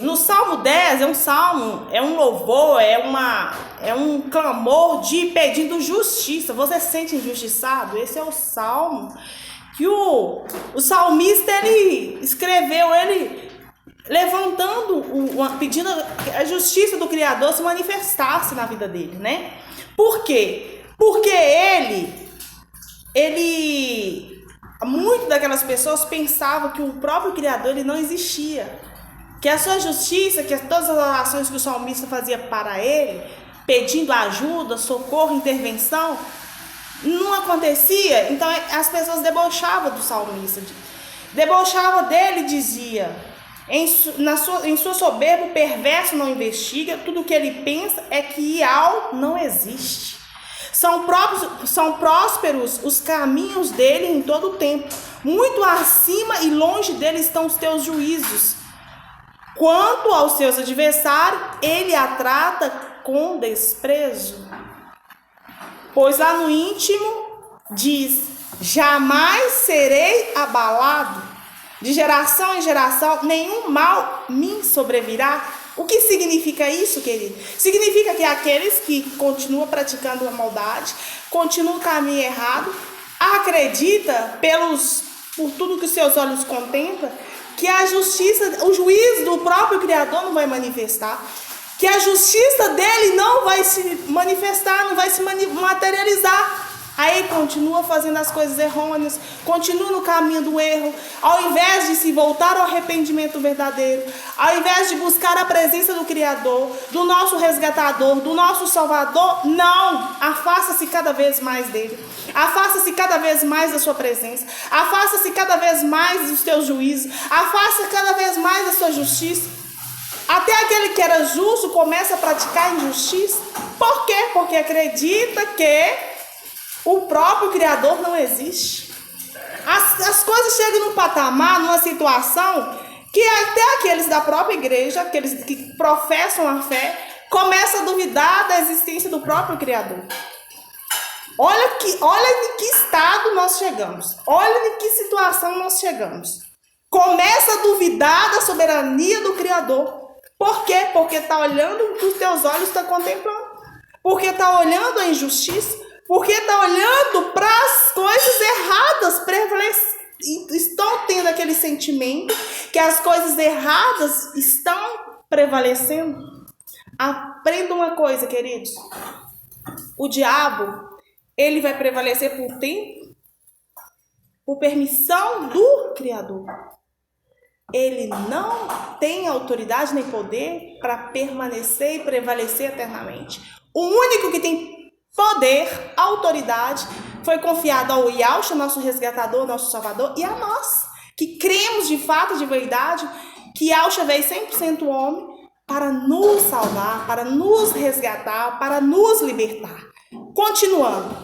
No Salmo 10 é um salmo, é um louvor, é um clamor de pedindo justiça. Você se sente injustiçado? Esse é o salmo que o salmista ele escreveu, ele levantando, pedindo a justiça do Criador se manifestasse na vida dele, né? Por quê? Porque muito daquelas pessoas pensavam que o próprio Criador ele não existia. Que a sua justiça, que todas as orações que o salmista fazia para ele, pedindo ajuda, socorro, intervenção, não acontecia. Então as pessoas debochavam do salmista. Debochava dele e dizia, em sua soberba o perverso não investiga, tudo o que ele pensa é que Ial não existe. São prósperos os caminhos dele em todo o tempo. Muito acima e longe dele estão os teus juízos. Quanto aos seus adversários, ele a trata com desprezo. Pois lá no íntimo diz, jamais serei abalado. De geração em geração, nenhum mal me sobrevirá. O que significa isso, querido? Significa que aqueles que continuam praticando a maldade, continuam o caminho errado, acredita por tudo que os seus olhos contemplam, que a justiça, o juízo do próprio Criador não vai manifestar, que a justiça dele não vai se manifestar, não vai se materializar. Aí continua fazendo as coisas errôneas, continua no caminho do erro, ao invés de se voltar ao arrependimento verdadeiro, ao invés de buscar a presença do Criador, do nosso resgatador, do nosso Salvador, não, afasta-se cada vez mais dele, afasta-se cada vez mais da sua presença, afasta-se cada vez mais dos teus juízos, afasta cada vez mais da sua justiça. Até aquele que era justo começa a praticar injustiça. Por quê? Porque acredita que o próprio Criador não existe. As coisas chegam num patamar, numa situação, que até aqueles da própria igreja, aqueles que professam a fé, começam a duvidar da existência do próprio Criador. Olha em que estado nós chegamos. Olha em que situação nós chegamos. Começa a duvidar da soberania do Criador. Por quê? Porque está olhando o que os teus olhos estão contemplando. Porque está olhando a injustiça. Porque está olhando para as coisas erradas prevalecendo. Estão tendo aquele sentimento que as coisas erradas estão prevalecendo. Aprenda uma coisa, queridos. O diabo, ele vai prevalecer por tempo, por permissão do Criador. Ele não tem autoridade nem poder para permanecer e prevalecer eternamente. O único que tem poder, autoridade, foi confiado ao Yahshua, nosso resgatador, nosso salvador, e a nós, que cremos de fato, de verdade, que Yahshua veio 100% homem para nos salvar, para nos resgatar, para nos libertar. Continuando.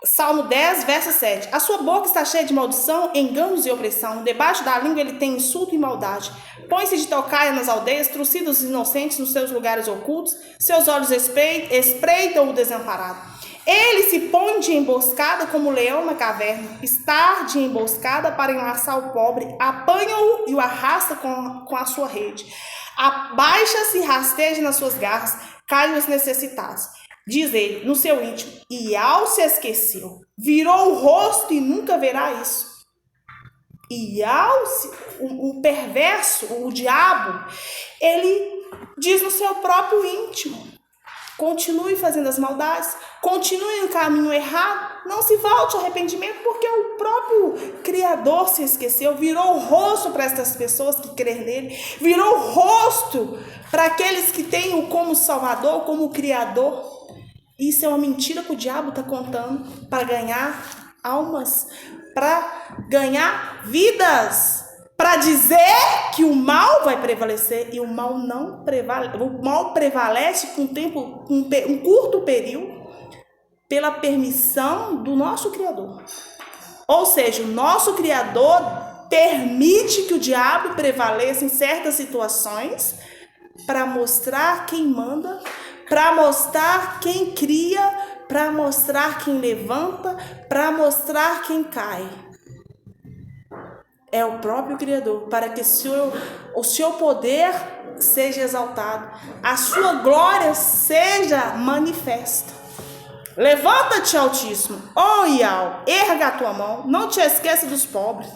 Salmo 10, verso 7. A sua boca está cheia de maldição, enganos e opressão. Debaixo da língua ele tem insulto e maldade. Põe-se de tocaia nas aldeias, trucida os inocentes nos seus lugares ocultos. Seus olhos espreitam o desamparado. Ele se põe de emboscada como leão na caverna. Está de emboscada para enlaçar o pobre. Apanha-o e o arrasta com a sua rede. Abaixa-se e rasteja nas suas garras. Cai os necessitados. Diz ele no seu íntimo, Ial se esqueceu, virou o rosto e nunca verá isso. Ial, o perverso, o diabo, ele diz no seu próprio íntimo, continue fazendo as maldades, continue no caminho errado, não se volte ao arrependimento, porque o próprio Criador se esqueceu, virou o rosto para essas pessoas que creem nele, virou o rosto para aqueles que têm o como Salvador, como Criador. Isso é uma mentira que o diabo está contando para ganhar almas, para ganhar vidas, para dizer que o mal vai prevalecer e o mal não prevalece. O mal prevalece com um curto período pela permissão do nosso Criador. Ou seja, o nosso Criador permite que o diabo prevaleça em certas situações para mostrar quem manda, para mostrar quem cria, para mostrar quem levanta, para mostrar quem cai. é o próprio Criador, para que o seu poder seja exaltado, a sua glória seja manifesta. Levanta-te, Altíssimo, ó Iau, erga a tua mão, não te esqueça dos pobres,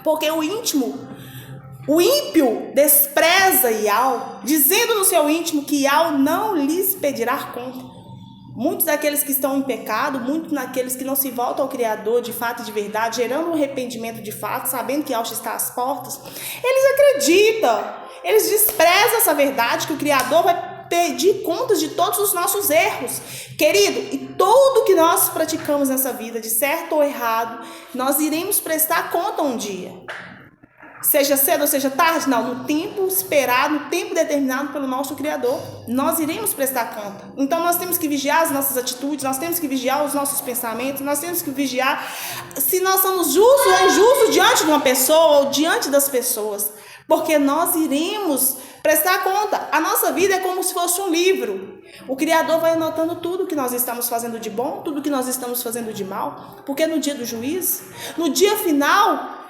porque o ímpio despreza Iau, dizendo no seu íntimo que Iau não lhes pedirá conta. Muitos daqueles que estão em pecado, muitos daqueles que não se voltam ao Criador de fato e de verdade, gerando um arrependimento de fato, sabendo que Yahweh está às portas, eles acreditam, eles desprezam essa verdade que o Criador vai pedir contas de todos os nossos erros. Querido, e tudo que nós praticamos nessa vida, de certo ou errado, nós iremos prestar conta um dia. Seja cedo ou seja tarde, não, no tempo esperado, no tempo determinado pelo nosso Criador, nós iremos prestar conta. Então nós temos que vigiar as nossas atitudes, nós temos que vigiar os nossos pensamentos, nós temos que vigiar se nós somos justos ou injustos diante de uma pessoa ou diante das pessoas, porque nós iremos prestar conta. A nossa vida é como se fosse um livro. O Criador vai anotando tudo que nós estamos fazendo de bom, tudo que nós estamos fazendo de mal, porque no dia do juízo, no dia final,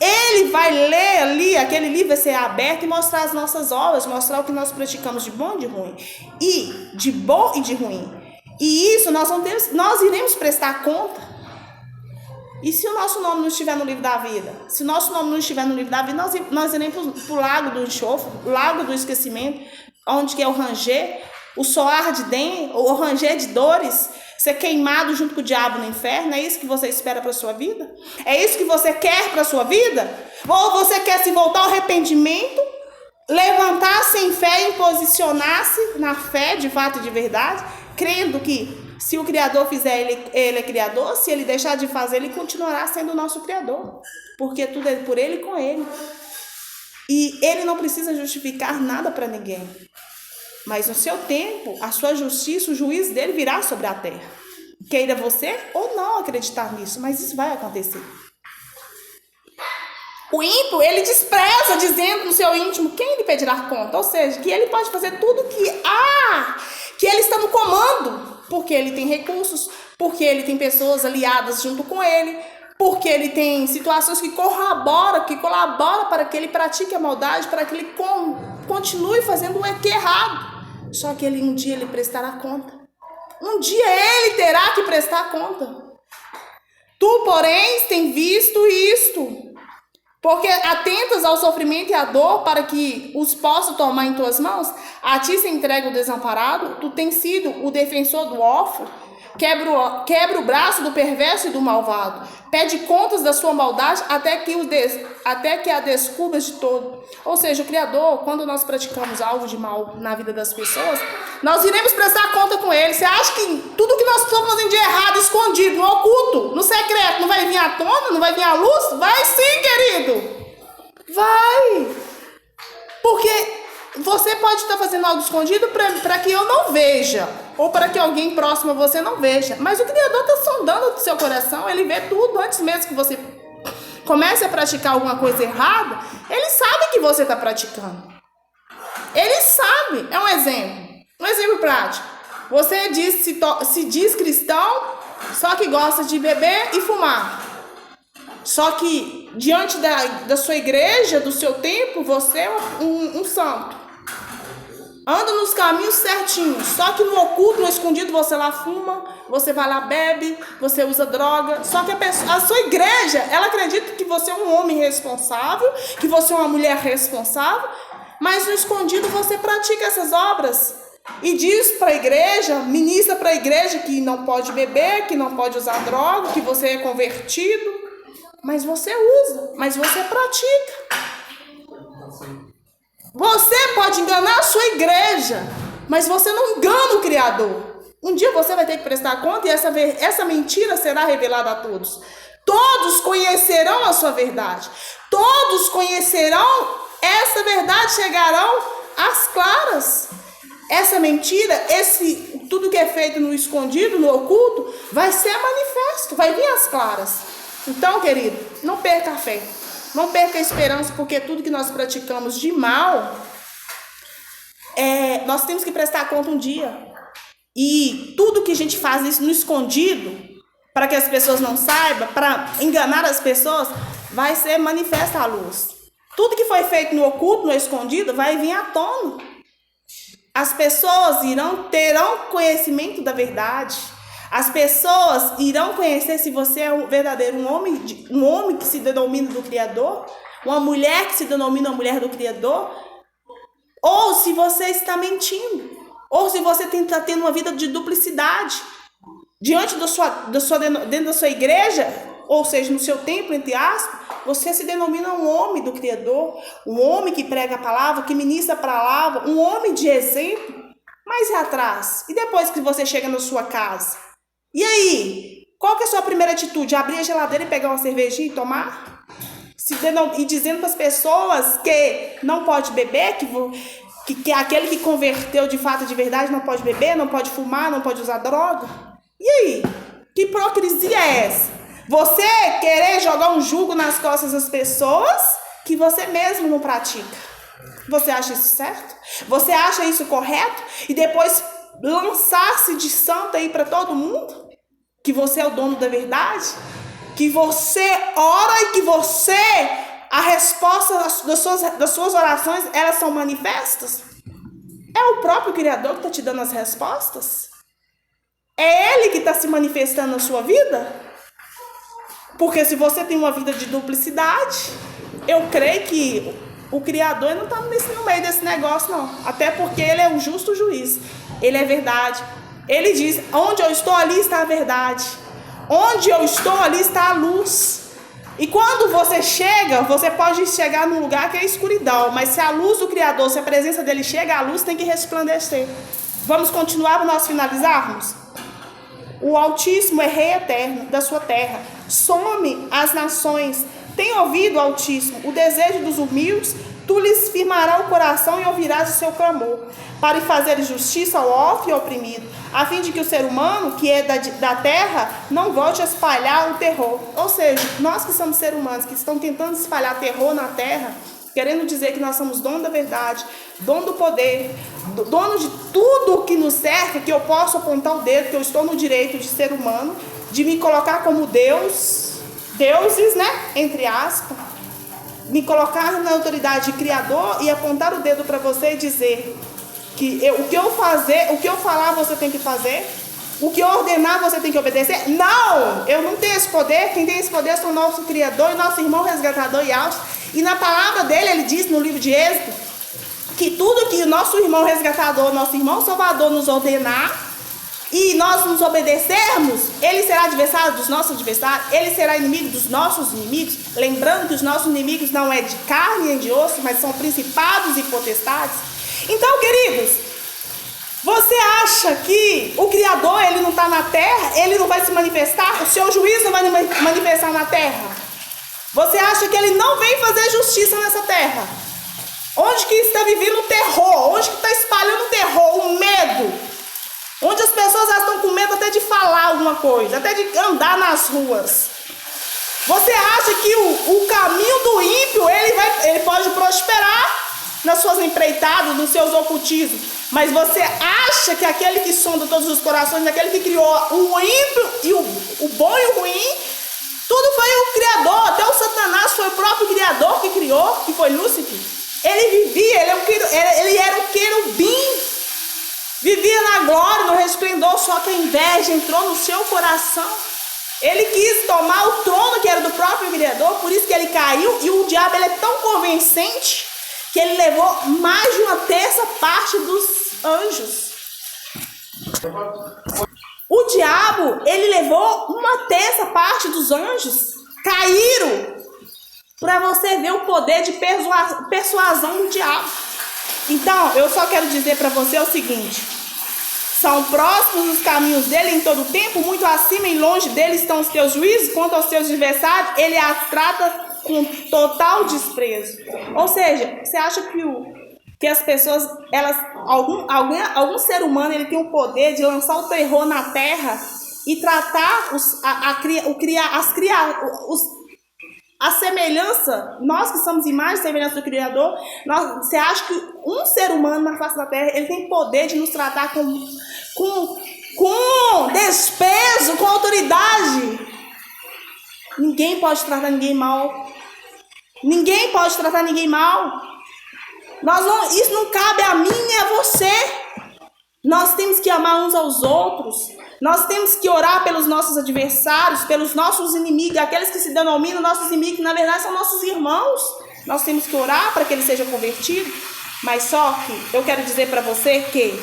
Ele vai ler ali, aquele livro vai ser aberto e mostrar as nossas obras, mostrar o que nós praticamos de bom e de ruim, e de bom e de ruim. E isso nós iremos prestar conta. E se o nosso nome não estiver no livro da vida? Se o nosso nome não estiver no livro da vida, nós iremos para o lago do enxofre, o lago do esquecimento, onde que é o ranger, o soar de dentro, o ranger de dores, ser queimado junto com o diabo no inferno. É isso que você espera para a sua vida? É isso que você quer para a sua vida? Ou você quer se voltar ao arrependimento, levantar-se em fé e posicionar-se na fé de fato e de verdade, crendo que se o Criador fizer, ele é Criador, se ele deixar de fazer, ele continuará sendo o nosso Criador, porque tudo é por ele e com ele. E ele não precisa justificar nada para ninguém. Mas no seu tempo, a sua justiça, o juízo dele virá sobre a terra. Queira você ou não acreditar nisso, mas isso vai acontecer. O ímpio, ele despreza, dizendo no seu íntimo, quem lhe pedirá conta? Ou seja, que ele pode fazer tudo que ele está no comando, porque ele tem recursos, porque ele tem pessoas aliadas junto com ele, porque ele tem situações que colaboram para que ele pratique a maldade, para que ele continue fazendo o que é errado. Só que um dia ele prestará conta. Um dia ele terá que prestar conta. Tu, porém, tem visto isto, porque atentas ao sofrimento e à dor para que os possas tomar em tuas mãos, a ti se entrega o desamparado, tu tens sido o defensor do órfão, quebra o braço do perverso e do malvado, pede contas da sua maldade até que a descubras de todo. Ou seja, o Criador, quando nós praticamos algo de mal na vida das pessoas, nós iremos prestar conta com ele. Você acha que tudo que nós estamos fazendo de errado, escondido, no oculto, no secreto, não vai vir à tona, não vai vir à luz? Vai sim, querido! Vai! Porque você pode estar fazendo algo escondido para que eu não veja, ou para que alguém próximo a você não veja. Mas o Criador está sondando o seu coração, ele vê tudo antes mesmo que você comece a praticar alguma coisa errada. Ele sabe que você está praticando. Ele sabe. É um exemplo prático. Você se diz cristão, só que gosta de beber e fumar. Só que diante da sua igreja, do seu tempo, você é um santo. Anda nos caminhos certinhos. Só que no oculto, no escondido, você lá fuma, você vai lá bebe, você usa droga. Só que a sua igreja, ela acredita que você é um homem responsável, que você é uma mulher responsável, mas no escondido você pratica essas obras. E diz para a igreja, ministra para a igreja que não pode beber, que não pode usar droga, que você é convertido. Mas você usa, mas você pratica. Você pode enganar a sua igreja, mas você não engana o Criador. Um dia você vai ter que prestar conta e essa mentira será revelada a todos. Todos conhecerão a sua verdade. Todos conhecerão essa verdade, chegarão às claras. Essa mentira, tudo que é feito no escondido, no oculto, vai ser manifesto, vai vir às claras. Então, querido, não perca a fé. Não perca a esperança, porque tudo que nós praticamos de mal, nós temos que prestar conta um dia. E tudo que a gente faz isso no escondido, para que as pessoas não saibam, para enganar as pessoas, vai ser manifesta à luz. Tudo que foi feito no oculto, no escondido, vai vir à tona. As pessoas terão conhecimento da verdade. As pessoas irão conhecer se você é um verdadeiro um homem que se denomina do Criador, uma mulher que se denomina a mulher do Criador, ou se você está mentindo, ou se você está tendo uma vida de duplicidade. Dentro da sua igreja, ou seja, no seu templo, entre aspas, você se denomina um homem do Criador, um homem que prega a palavra, que ministra a palavra, um homem de exemplo. Mas e atrás? E depois que você chega na sua casa? E aí? Qual que é a sua primeira atitude? Abrir a geladeira e pegar uma cervejinha e tomar? E dizendo para as pessoas que não pode beber, que aquele que converteu de fato de verdade não pode beber, não pode fumar, não pode usar droga? E aí? Que hipocrisia é essa? Você querer jogar um jugo nas costas das pessoas que você mesmo não pratica. Você acha isso certo? Você acha isso correto? E depois lançar-se de santo aí para todo mundo? Que você é o dono da verdade? Que você ora e que a resposta das suas orações, elas são manifestas? É o próprio Criador que está te dando as respostas? É Ele que está se manifestando na sua vida? Porque se você tem uma vida de duplicidade, eu creio que o Criador não está no meio desse negócio, não. Até porque Ele é um justo juiz. Ele é verdade. Ele diz, onde eu estou, ali está a verdade. Onde eu estou, ali está a luz. E quando você chega, você pode chegar num lugar que é escuridão. Mas se a luz do Criador, se a presença dele chega, a luz tem que resplandecer. Vamos continuar para nós finalizarmos? O Altíssimo é Rei eterno da sua terra. Some as nações. Tem ouvido, Altíssimo, o desejo dos humildes? Tu lhes firmarás o coração e ouvirás o seu clamor, para fazer justiça ao órfão e ao oprimido, a fim de que o ser humano, que é da terra, não volte a espalhar o terror. Ou seja, nós que somos seres humanos, que estão tentando espalhar terror na terra, querendo dizer que nós somos dono da verdade, dono do poder, dono de tudo que nos cerca, que eu posso apontar o dedo, que eu estou no direito de ser humano, de me colocar como deuses, né, entre aspas, me colocar na autoridade de Criador e apontar o dedo para você e dizer que o que eu falar você tem que fazer, o que eu ordenar você tem que obedecer. Não, eu não tenho esse poder. Quem tem esse poder é o nosso Criador e nosso irmão resgatador e alto. E na palavra dele, ele diz no livro de Êxodo, que tudo que o nosso irmão resgatador, nosso irmão salvador nos ordenar, e nós nos obedecermos, ele será adversário dos nossos adversários, ele será inimigo dos nossos inimigos. Lembrando que os nossos inimigos não é de carne nem de osso, mas são principados e potestades. Então, queridos, você acha que o Criador, ele não está na terra, ele não vai se manifestar, o seu juízo não vai manifestar na terra? Você acha que ele não vem fazer justiça nessa terra? Onde que está vivendo o terror? Onde que está espalhando o terror, o medo? Onde as pessoas estão com medo até de falar alguma coisa, até de andar nas ruas. Você acha que o caminho do ímpio, ele pode prosperar nas suas empreitadas, nos seus ocultismos. Mas você acha que aquele que sonda todos os corações, aquele que criou o ímpio e o bom e o ruim, tudo foi o Criador. Até o Satanás foi o próprio Criador que criou, que foi Lúcifer. Ele vivia, ele era um querubim. Vivia na glória, no resplendor, só que a inveja entrou no seu coração. Ele quis tomar o trono que era do próprio Criador, por isso que ele caiu. E o diabo, ele é tão convincente que ele levou mais de uma terça parte dos anjos. O diabo, ele levou uma terça parte dos anjos. Caíram. Para você ver o poder de persuasão do diabo. Então, eu só quero dizer para você o seguinte: são próximos os caminhos dele em todo o tempo, muito acima e longe dele estão os teus juízos, quanto aos teus adversários, ele as trata com total desprezo. Ou seja, você acha que as pessoas, algum ser humano, ele tem o poder de lançar o terror na terra e tratar a semelhança, nós que somos imagem e semelhança do Criador, você acha que um ser humano na face da terra, ele tem poder de nos tratar com desprezo, com autoridade? Ninguém pode tratar ninguém mal. Ninguém pode tratar ninguém mal. Isso não cabe a mim nem a você. Nós temos que amar uns aos outros. Nós temos que orar pelos nossos adversários, pelos nossos inimigos, aqueles que se denominam nossos inimigos, que na verdade são nossos irmãos. Nós temos que orar para que eles sejam convertidos. Mas só que eu quero dizer para você que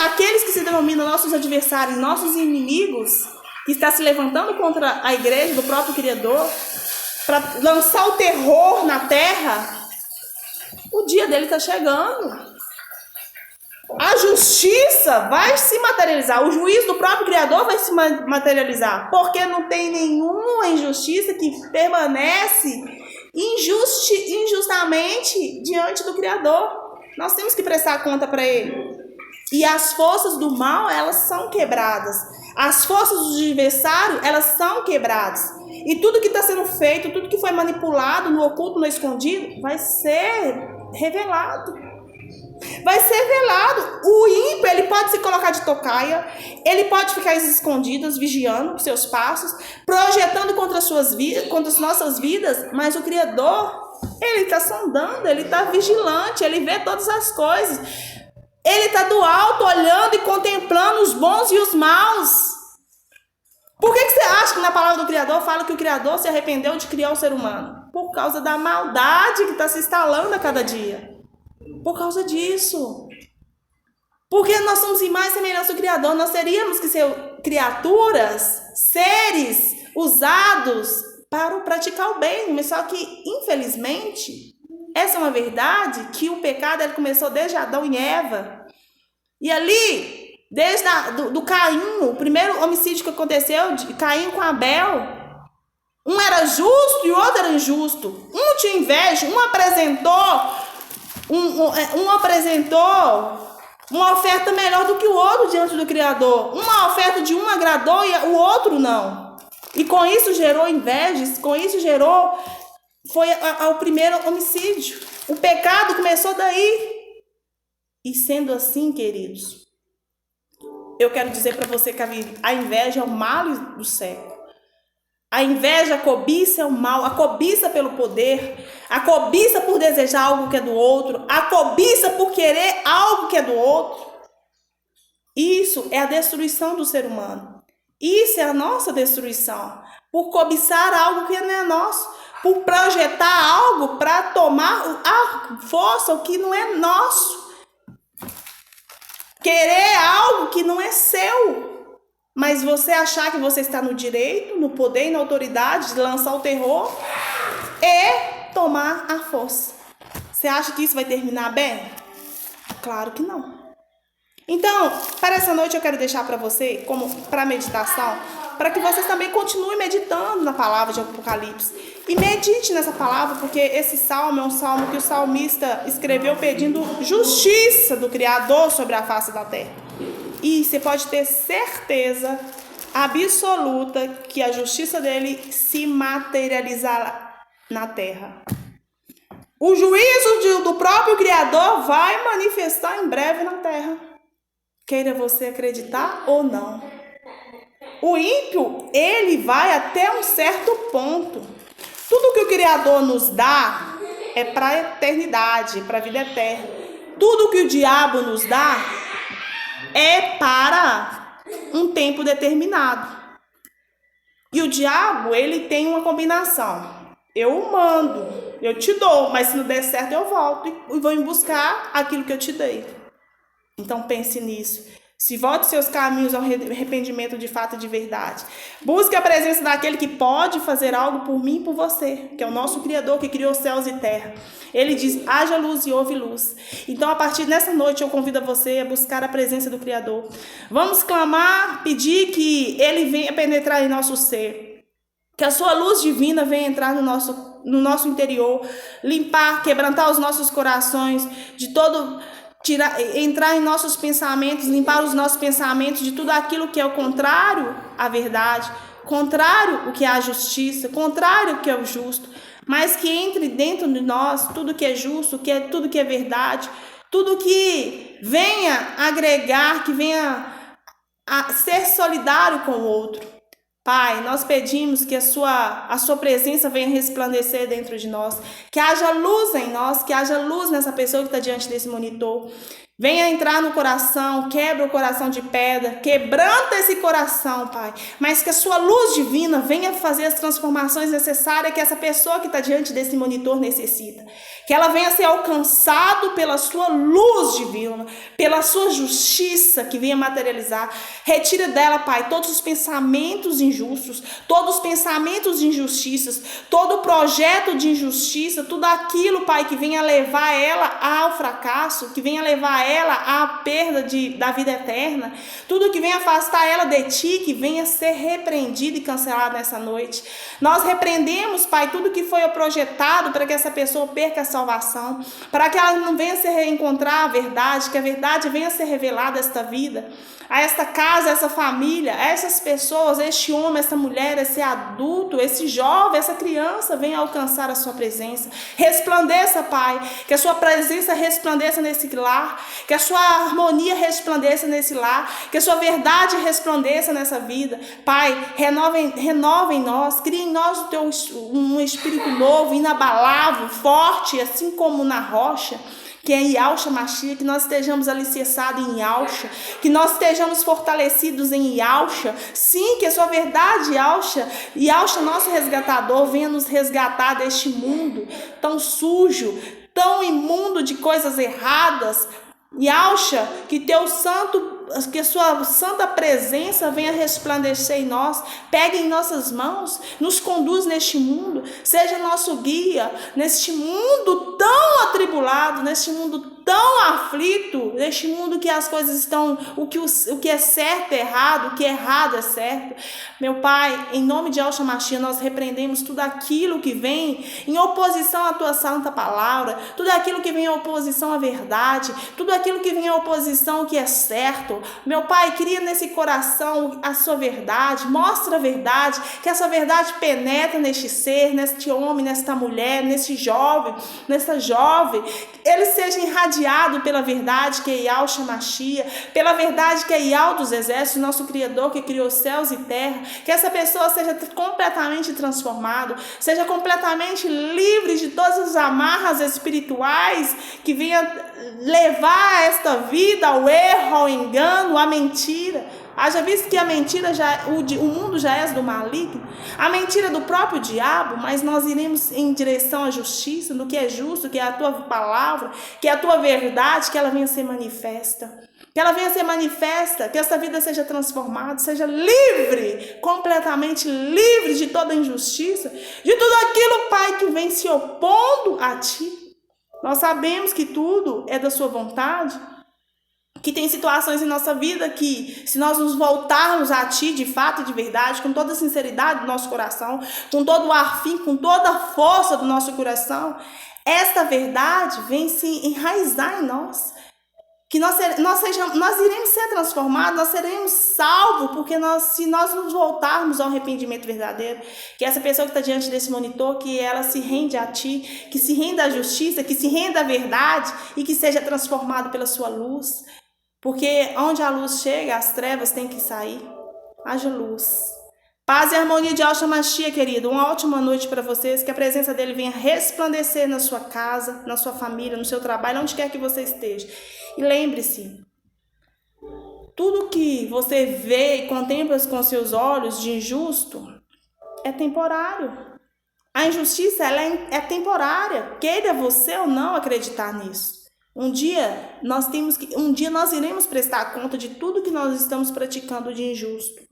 aqueles que se denominam nossos adversários, nossos inimigos, que está se levantando contra a igreja do próprio Criador, para lançar o terror na terra, o dia dele está chegando. A justiça vai se materializar, o juízo do próprio Criador vai se materializar, porque não tem nenhuma injustiça que permanece injustamente diante do Criador. Nós temos que prestar conta para ele. E as forças do mal, elas são quebradas. As forças do adversário, elas são quebradas. E tudo que está sendo feito, tudo que foi manipulado no oculto, no escondido, vai ser revelado. Vai ser velado. O ímpio, ele pode se colocar de tocaia, ele pode ficar escondido, vigiando os seus passos, projetando contra as nossas vidas, mas o Criador, ele está sondando, ele está vigilante, ele vê todas as coisas. Ele está do alto, olhando e contemplando os bons e os maus. Por que você acha que na palavra do Criador fala que o Criador se arrependeu de criar o ser humano? Por causa da maldade que está se instalando a cada dia. Por causa disso. Porque nós somos imagem e semelhança do Criador. Nós teríamos que ser criaturas, seres usados para praticar o bem. Mas só que, infelizmente, essa é uma verdade que o pecado ele começou desde Adão e Eva. E ali, desde do Caim, o primeiro homicídio que aconteceu, de Caim com Abel, um era justo e o outro era injusto. Um tinha inveja, um apresentou uma oferta melhor do que o outro diante do Criador. Uma oferta de um agradou e o outro não. E com isso gerou inveja, com isso foi o primeiro homicídio. O pecado começou daí. E sendo assim, queridos, eu quero dizer para você que a inveja é o mal do século. A inveja, a cobiça é o mal. A cobiça pelo poder, a cobiça por desejar algo que é do outro, a cobiça por querer algo que é do outro. Isso é a destruição do ser humano. Isso é a nossa destruição. Por cobiçar algo que não é nosso. Por projetar algo para tomar a força, o que não é nosso. Querer algo que não é seu. Mas você achar que você está no direito, no poder e na autoridade de lançar o terror e tomar a força. Você acha que isso vai terminar bem? Claro que não. Então, para essa noite eu quero deixar para você, como para meditação, para que vocês também continuem meditando na palavra de Apocalipse. E medite nessa palavra, porque esse salmo é um salmo que o salmista escreveu pedindo justiça do Criador sobre a face da terra. E você pode ter certeza absoluta que a justiça dele se materializará na terra. O juízo do próprio Criador vai manifestar em breve na terra. Queira você acreditar ou não. O ímpio, ele vai até um certo ponto. Tudo que o Criador nos dá é para a eternidade, para a vida eterna. Tudo que o diabo nos dá é para um tempo determinado. E o diabo, ele tem uma combinação. Eu mando, eu te dou, mas se não der certo eu volto e vou buscar aquilo que eu te dei. Então pense nisso. Se volte seus caminhos ao arrependimento de fato e de verdade. Busque a presença daquele que pode fazer algo por mim e por você, que é o nosso Criador que criou céus e terra. Ele diz, haja luz e houve luz. Então, a partir dessa noite, eu convido você a buscar a presença do Criador. Vamos clamar, pedir que Ele venha penetrar em nosso ser. Que a sua luz divina venha entrar no nosso interior, limpar, quebrantar os nossos corações de todo... entrar em nossos pensamentos, limpar os nossos pensamentos de tudo aquilo que é o contrário à verdade, contrário o que é a justiça, contrário o que é o justo, mas que entre dentro de nós tudo que é justo, tudo que é verdade, tudo que venha agregar, que venha a ser solidário com o outro. Pai, nós pedimos que a sua presença venha resplandecer dentro de nós, que haja luz em nós, que haja luz nessa pessoa que está diante desse monitor. Venha entrar no coração, quebra o coração de pedra, quebranta esse coração, Pai. Mas que a sua luz divina venha fazer as transformações necessárias que essa pessoa que está diante desse monitor necessita. Que ela venha ser alcançada pela sua luz divina, pela sua justiça que venha materializar. Retira dela, Pai, todos os pensamentos injustos, todos os pensamentos de injustiças, todo o projeto de injustiça, tudo aquilo, Pai, que venha levar ela ao fracasso, que venha levar ela à perda da vida eterna, tudo que venha afastar ela de ti, que venha ser repreendido e cancelado nessa noite. Nós repreendemos, Pai, tudo que foi projetado para que essa pessoa perca a salvação, para que ela não venha se reencontrar a verdade, que a verdade venha ser revelada a esta vida, a esta casa, a essa família, a essas pessoas, este homem, essa mulher, esse adulto, esse jovem, essa criança venha alcançar a sua presença. Resplandeça, Pai, que a sua presença resplandeça nesse lar, que a sua harmonia resplandeça nesse lar, que a sua verdade resplandeça nessa vida. Pai, renova em nós, cria em nós um espírito novo, inabalável, forte, assim como na rocha, que é Yahshua Mashiach, que nós estejamos alicerçados em Yahshua, que nós estejamos fortalecidos em Yahshua. Sim, que a sua verdade, Yahshua, nosso resgatador, venha nos resgatar deste mundo tão sujo, tão imundo de coisas erradas. Yahshua, que a sua santa presença venha resplandecer em nós, pegue em nossas mãos, nos conduz neste mundo, seja nosso guia neste mundo tão atribulado, neste mundo tão aflito, neste mundo que as coisas estão, o que é certo é errado, o que é errado é certo. Meu Pai, em nome de Yahshua Mashiach, nós repreendemos tudo aquilo que vem em oposição à tua santa palavra, tudo aquilo que vem em oposição à verdade, tudo aquilo que vem em oposição ao que é certo. Meu Pai, cria nesse coração a sua verdade, mostra a verdade, que essa verdade penetra neste ser, neste homem, nesta mulher, nesse jovem, nessa jovem, ele seja irradiado pela verdade que é Yahshua Mashiach, pela verdade que é Yahweh dos exércitos, nosso Criador que criou céus e terra, que essa pessoa seja completamente transformada, seja completamente livre de todas as amarras espirituais que venha levar esta vida ao erro, ao engano, à mentira. Haja visto que a mentira o mundo já é do maligno, a mentira do próprio diabo, mas nós iremos em direção à justiça, no que é justo, que é a tua palavra, que é a tua verdade, que ela venha ser manifesta. Que ela venha ser manifesta, que essa vida seja transformada, seja livre, completamente livre de toda injustiça, de tudo aquilo, Pai, que vem se opondo a ti. Nós sabemos que tudo é da sua vontade, que tem situações em nossa vida que, se nós nos voltarmos a ti de fato e de verdade, com toda a sinceridade do nosso coração, com todo o afim, com toda a força do nosso coração, esta verdade vem se enraizar em nós. Que nós iremos ser transformados, nós seremos salvos, porque se nós nos voltarmos ao arrependimento verdadeiro, que essa pessoa que está diante desse monitor, que ela se rende a ti, que se renda à justiça, que se renda à verdade e que seja transformado pela sua luz. Porque onde a luz chega, as trevas têm que sair. Haja luz. Paz e harmonia de Yahshua Mashiach, querido. Uma ótima noite para vocês. Que a presença dele venha resplandecer na sua casa, na sua família, no seu trabalho, onde quer que você esteja. E lembre-se, tudo que você vê e contempla com seus olhos de injusto é temporário. A injustiça ela é temporária. Queira você ou não acreditar nisso. Um dia nós iremos prestar conta de tudo que nós estamos praticando de injusto.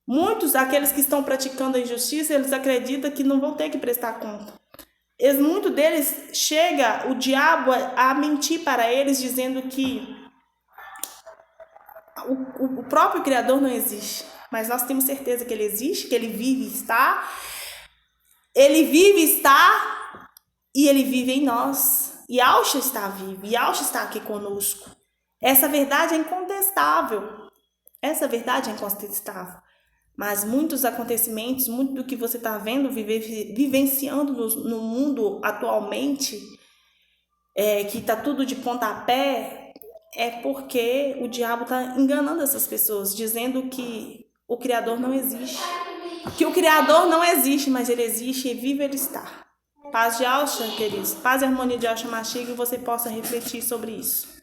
Muitos daqueles que estão praticando a injustiça, eles acreditam que não vão ter que prestar conta. Muitos deles chega o diabo a mentir para eles, dizendo que o próprio Criador não existe. Mas nós temos certeza que ele existe, que ele vive e está. Ele vive e está e ele vive em nós. Yahshua está vivo, Yahshua está aqui conosco. Essa verdade é incontestável. Essa verdade é incontestável. Mas muitos acontecimentos, muito do que você está vendo, vivenciando no mundo atualmente, que está tudo de pontapé, é porque o diabo está enganando essas pessoas, dizendo que o Criador não existe. Que o Criador não existe, mas ele existe e vive ele está. Paz de Alcha, queridos. Paz e harmonia de Alcha Mashiach, e você possa refletir sobre isso.